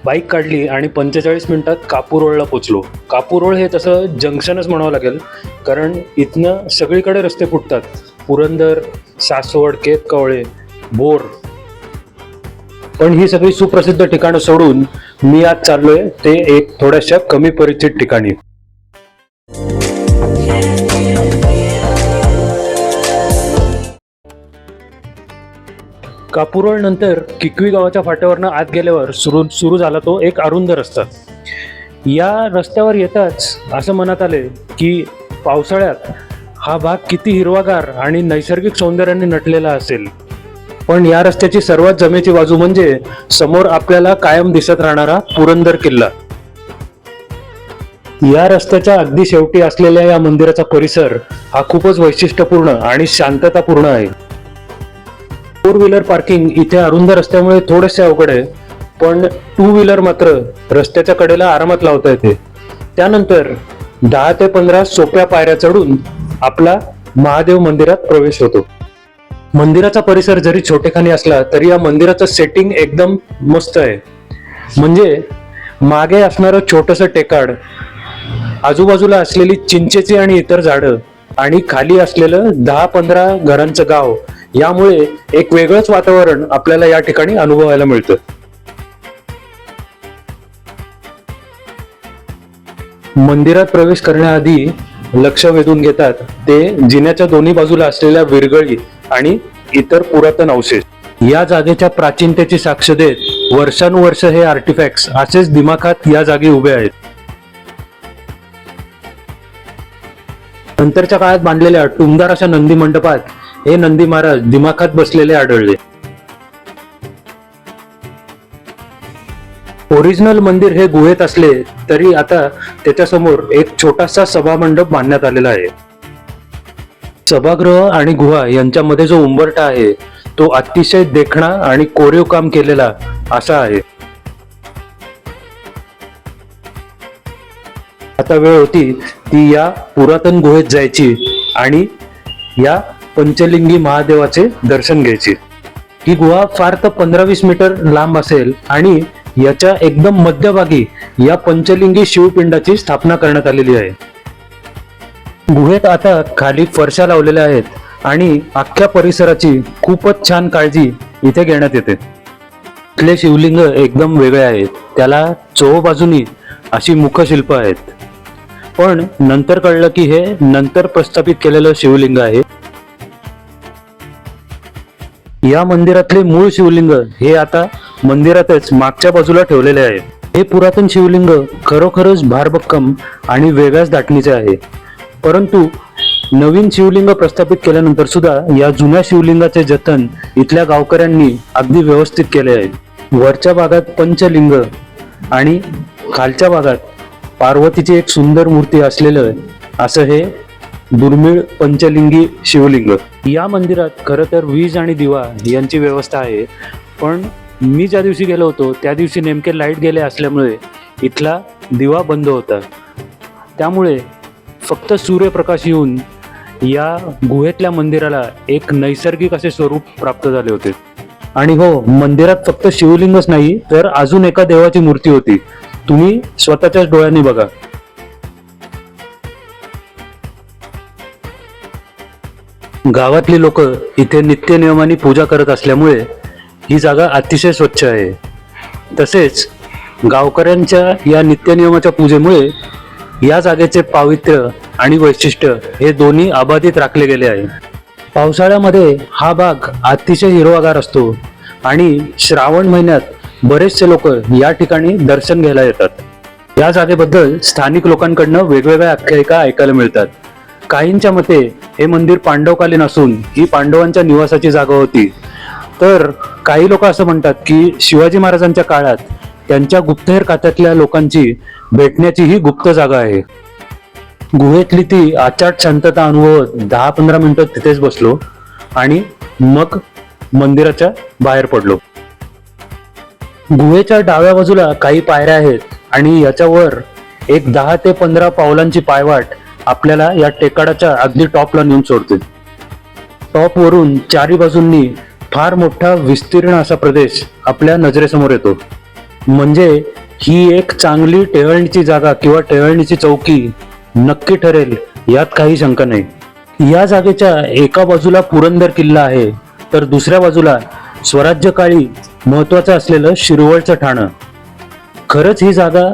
Bike काढली आणि 45 मिनिटात कापूरोळला पोचलो. कापूरोळ हे तसं जंक्शनच म्हणावं लागेल, कारण इथनं सगळीकडे रस्ते फुटतात. पुरंदर, सासवड, केतकवळे, भोर. पण ही सगळी सुप्रसिद्ध ठिकाणं सोडून मी आज चाललोय ते एक थोड्याशा कमी परिचित ठिकाणी. कापूरोळ नंतर किकवी गावाच्या फाट्यावरनं आत गेल्यावर सुरू झाला तो एक अरुंद रस्ता. या रस्त्यावर येताच असं मनात आले की पावसाळ्यात हा भाग किती हिरवागार आणि नैसर्गिक सौंदर्याने नटलेला असेल. पण या रस्त्याची सर्वात जमेची बाजू म्हणजे समोर आपल्याला कायम दिसत राहणारा पुरंदर किल्ला. या रस्त्याच्या अगदी शेवटी असलेल्या या मंदिराचा परिसर हा खूपच वैशिष्ट्यपूर्ण आणि शांततापूर्ण आहे. 4 व्हीलर पार्किंग इथे अरुंद रस्त्यामुळे थोडेसे अवघड आहे, पण 2 व्हीलर मात्र रस्त्याच्या कडेला आरामात लावता येते. त्यानंतर 10 ते 15 सोप्या पायऱ्या चढून आपला महादेव मंदिरात प्रवेश होतो. मंदिराचा परिसर जरी छोटेखानी असला तरी या मंदिराचं सेटिंग एकदम मस्त आहे. म्हणजे मागे असणारं छोटंसं टेकाड, आजूबाजूला असलेली चिंचेची आणि इतर झाडं आणि खाली असलेलं 10-15 घरांचं गाव, यामुळे एक वेगळंच वातावरण आपल्याला या ठिकाणी अनुभवायला मिळतं. मंदिरात प्रवेश करण्याआधी लक्ष वेधून घेतात ते जिन्याच्या दोन्ही बाजूला असलेल्या विरगळी आणि इतर पुरातन अवशेष. या जागेच्या प्राचीनतेची साक्ष देत वर्षानुवर्ष हे आर्टिफॅक्ट्स असेच दिमाखात या जागी उभे आहेत. नंतरच्या काळात बांधलेल्या टुमदार अशा नंदी मंडपात हे नंदी महाराज दिमाखात बसलेले आढळले. ओरिजिनल मंदिर हे गुहेत असले तरी आता त्याच्यासमोर एक छोटासा सभामंडप बांधण्यात आलेला आहे. सभागृह आणि गुहा यांच्यामध्ये जो उंबरठा आहे तो अतिशय देखणा आणि कोरीव काम केलेला असा आहे. आता वेळ होती ती या पुरातन गुहेत जायची आणि या पंचलिंगी महादेवाचे दर्शन घ्यायचे. ही गुहा फार तर 15-20 मीटर लांब असेल आणि याच्या एकदम मध्यभागी या पंचलिंगी शिवपिंडाची स्थापना करण्यात आलेली आहे. गुहेत आता खाली फरशा लावलेल्या आहेत आणि अख्ख्या परिसराची खूपच छान काळजी इथे घेण्यात येते. इथले शिवलिंग एकदम वेगळे आहेत. त्याला चोहोबाजूनी अशी मुखशिल्प आहेत. पण नंतर कळलं की हे नंतर प्रस्थापित केलेलं शिवलिंग आहे. या मंदिरातले मूळ शिवलिंग हे आता मंदिरातच मागच्या बाजूला ठेवलेले आहे. हे पुरातन शिवलिंग खरोखरच भारभक्कम आणि वेगळ्याच धाटणीचे आहे. परंतु नवीन शिवलिंग प्रस्थापित केल्यानंतर सुद्धा या जुन्या शिवलिंगाचे जतन इथल्या गावकऱ्यांनी अगदी व्यवस्थित केले आहे. वरच्या भागात पंचलिंग आणि खालच्या भागात पार्वतीची एक सुंदर मूर्ती असलेलं असं हे दुर्मिळ पंचलिंगी शिवलिंग. या मंदिरात खरं तर वीज आणि दिवा यांची व्यवस्था आहे, पण मी ज्या दिवशी गेलो होतो त्या दिवशी नेमके लाईट गेले असल्यामुळे इथला दिवा बंद होता. त्यामुळे फक्त सूर्यप्रकाश येऊन या गुहेतल्या मंदिराला एक नैसर्गिक असे स्वरूप प्राप्त झाले होते. आणि हो, मंदिरात फक्त शिवलिंगच नाही तर अजून एका देवाची मूर्ती होती. तुम्ही स्वतःच्याच डोळ्यांनी बघा. गावातली लोक इथे नित्य नियमाने पूजा करत असल्यामुळे ही जागा अतिशय स्वच्छ आहे. तसेच गावकऱ्यांच्या या नित्यनियमाच्या पूजेमुळे या जागेचे पावित्र्य आणि वैशिष्ट्य हे दोन्ही अबाधित राखले गेले आहे. पावसाळ्यामध्ये हा भाग अतिशय हिरवागार असतो आणि श्रावण महिन्यात बरेचसे लोक या ठिकाणी दर्शन घ्यायला येतात. या जागेबद्दल स्थानिक लोकांकडनं वेगवेगळ्या आख्यायिका ऐकायला मिळतात. काहींच्या मते हे मंदिर पांडवकालीन असून ही पांडवांच्या निवासाची जागा होती, तर काही लोक असं म्हणतात की शिवाजी महाराजांच्या काळात त्यांच्या गुप्तहेर खात्यातल्या लोकांची भेटण्याची ही गुप्त जागा आहे. गुहेतली ती अचाट शांतता अनुभवत 10-15 मिनिटं तिथेच बसलो आणि मग मंदिराच्या बाहेर पडलो. गुहेच्या डाव्या बाजूला काही पायऱ्या आहेत आणि याच्यावर एक 10 ते 15 पावलांची पायवाट आपल्याला या टेकाडाच्या अगदी टॉपला नेऊन सोडते. टॉपवरून चारी बाजूंनी फार मोठा विस्तीर्ण असा प्रदेश आपल्या नजरेसमोर येतो. म्हणजे ही एक चांगली टेहळणीची जागा किंवा टेहळणीची चौकी नक्की ठरेल, यात काही शंका नाही. या जागेच्या एका बाजूला पुरंदर किल्ला आहे, तर दुसऱ्या बाजूला स्वराज्य काळी महत्वाचं असलेलं शिरवळचं ठाणं. खरंच ही जागा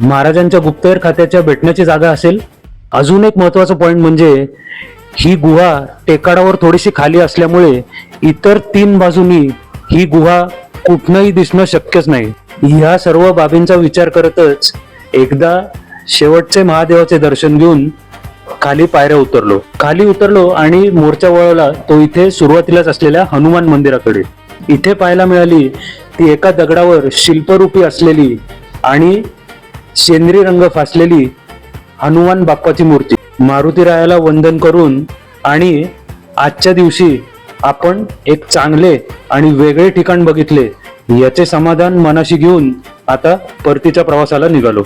महाराजांच्या गुप्तहेर खात्याच्या भेटण्याची जागा असेल. अजून एक महत्वाचा पॉइंट म्हणजे ही गुहा टेकाडावर थोडीशी खाली असल्यामुळे इतर 3 बाजूनी ही गुहा कुठनंही दिसणं शक्यच नाही. ह्या सर्व बाबींचा विचार करतच एकदा शेवटचे महादेवाचे दर्शन घेऊन खाली उतरलो आणि मोर्चा वळवला तो इथे सुरुवातीलाच असलेल्या हनुमान मंदिराकडे. इथे पाहायला मिळाली ती एका दगडावर शिल्परूपी असलेली आणि शेंद्री रंग फासलेली हनुमान बाप्पाची मूर्ती. मारुतीरायाला वंदन करून आणि आजच्या दिवशी आपण एक चांगले आणि वेगळे ठिकाण बघितले, याचे समाधान मनाशी घेऊन आता परतीच्या प्रवासाला निघालो.